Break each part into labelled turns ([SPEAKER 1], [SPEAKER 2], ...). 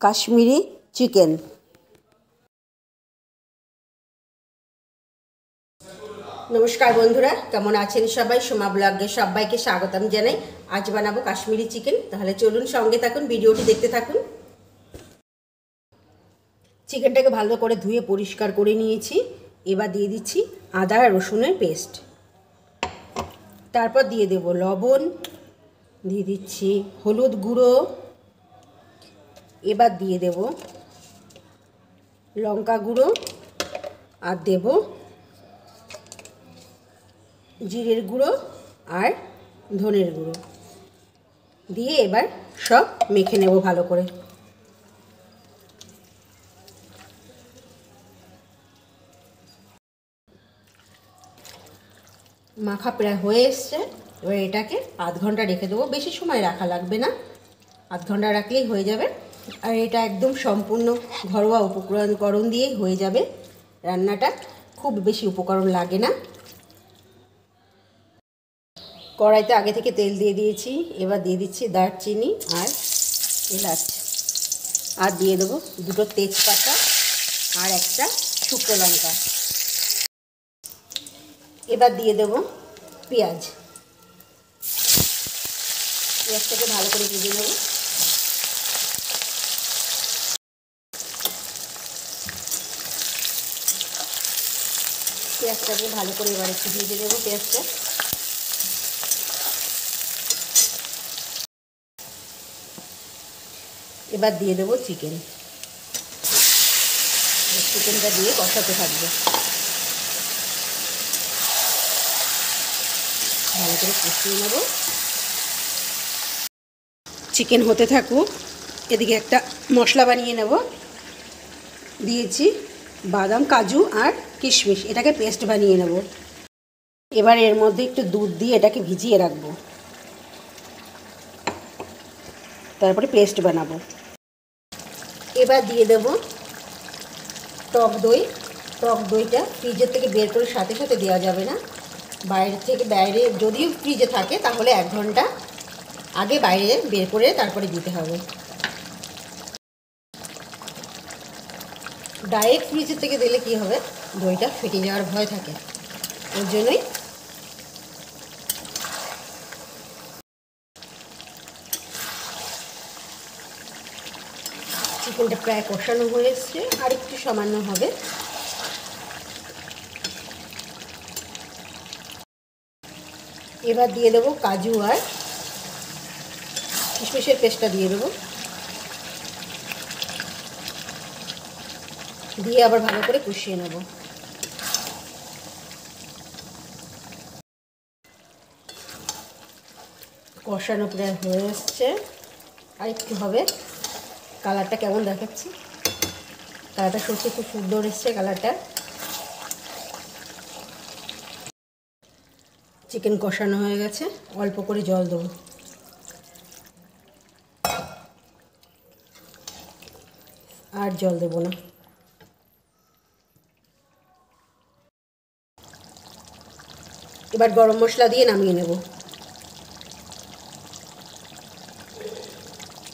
[SPEAKER 1] Kashmiri chicken. নমস্কার বন্ধুরা, কেমন আছেন সবাই? সোমা ব্লগে সবাইকে স্বাগতম জানাই। আজ বানাবো কাশ্মীরি চিকেন। তাহলে চলুন, সঙ্গে থাকুন, ভিডিওটি দেখতে থাকুন। চিকেনটাকে ভালো করে ধুয়ে পরিষ্কার করে নিয়েছি। এবার দিয়ে দিচ্ছি আদা আর রসুনের পেস্ট। তারপর দিয়ে দেব লবণ, দিয়ে দিচ্ছি হলুদ গুঁড়ো, এবার দিয়ে দেব লঙ্কা গুঁড়ো, আর দেব জিরের গুঁড়ো আর ধনের গুঁড়ো দিয়ে এবার সব মেখে নেব ভালো করে। মাখা প্রায় হয়ে এসছে। এবার এটাকে আধ ঘন্টা রেখে দেবো। বেশি সময় রাখা লাগবে না, আধ ঘন্টা রাখলেই হয়ে যাবে। আর এটা একদম সম্পূর্ণ ঘরোয়া উপকরণ দিয়েই হয়ে যাবে রান্নাটা, খুব বেশি উপকরণ লাগে না। কড়াইতে আগে থেকে তেল দিয়ে দিয়েছি। এবার দিয়ে দিচ্ছি দারচিনি আর এলাচ, আর দিয়ে দেবো দুটো তেজপাতা আর একটা শুকনো লঙ্কা। এবার দিয়ে দেবো পেঁয়াজ। পেঁয়াজটাকে ভালো করে ভেজে নেব। পেঁয়াজটাকে ভালো করে এবার একটু ভেজে নেব পেঁয়াজটা। এবার দিয়ে দেবো চিকেন। চিকেনটা দিয়ে কষাতে থাকবে, ভালো করে কষিয়ে নেব। চিকেন হতে থাকুক, এদিকে একটা মশলা বানিয়ে নেব। দিয়েছি বাদাম, কাজু আর কিশমিশ, এটাকে পেস্ট বানিয়ে নেব। এবার এর মধ্যে একটু দুধ দিয়ে এটাকে ভিজিয়ে রাখবো, তারপরে পেস্ট বানাবো। এবার দিয়ে দেব টক দই। টক দইটা ফ্রিজের থেকে বের করে সাথে সাথে দেওয়া যাবে না, বাইরে যদিও ফ্রিজে থাকে তাহলে 1 ঘন্টা আগে বাইরে বের করে তারপরে দিতে হবে। ডাইরেক্ট ফ্রিজের থেকে দিলে কি হবে, দইটা ফেটে যাওয়ার ভয় থাকে। ওর জন্যই চিকেনটা প্রায় কষানো হয়ে এসছে, আর একটু সামান্য হবে। এবার দিয়ে দেবো কাজু আর কিশমিশের পেস্টটা দিয়ে দেবো, দিয়ে আবার ভালো করে কষিয়ে নেব। কষানো প্রায় হয়ে এসছে, আর একটু হবে। কালারটা কেমন দেখাচ্ছি, কালারটা সত্যি খুব সুন্দর এসছে কালারটা। চিকেন কষানো হয়ে গেছে, অল্প করে জল দেবো। আর জল দেবো না। এবার গরম মশলা দিয়ে নামিয়ে নেব।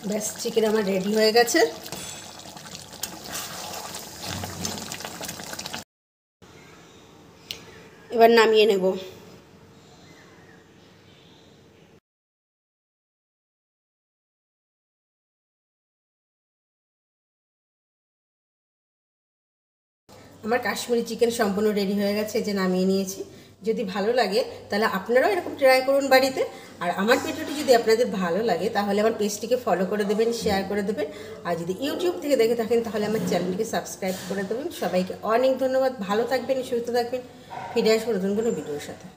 [SPEAKER 1] ব্যাস, চিকেন আমার রেডি হয়ে গেছে। এবার নামিয়ে নেব। আমার কাশ্মীরি চিকেন সম্পূর্ণ রেডি হয়ে গেছে, যে নামিয়ে নিয়েছি। যদি ভালো লাগে তাহলে আপনারাও এরকম ট্রাই করুন বাড়িতে। আর আমার ভিডিওটি যদি আপনাদের ভালো লাগে তাহলে আমার পেজটিকে ফলো করে দেবেন, শেয়ার করে দেবেন। আর যদি ইউটিউব থেকে দেখে থাকেন তাহলে আমার চ্যানেলটিকে সাবস্ক্রাইব করে দেবেন। সবাইকে অনেক ধন্যবাদ। ভালো থাকবেন, সুস্থ থাকবেন। ফিরে আসবো নতুন কোনো ভিডিওর সাথে।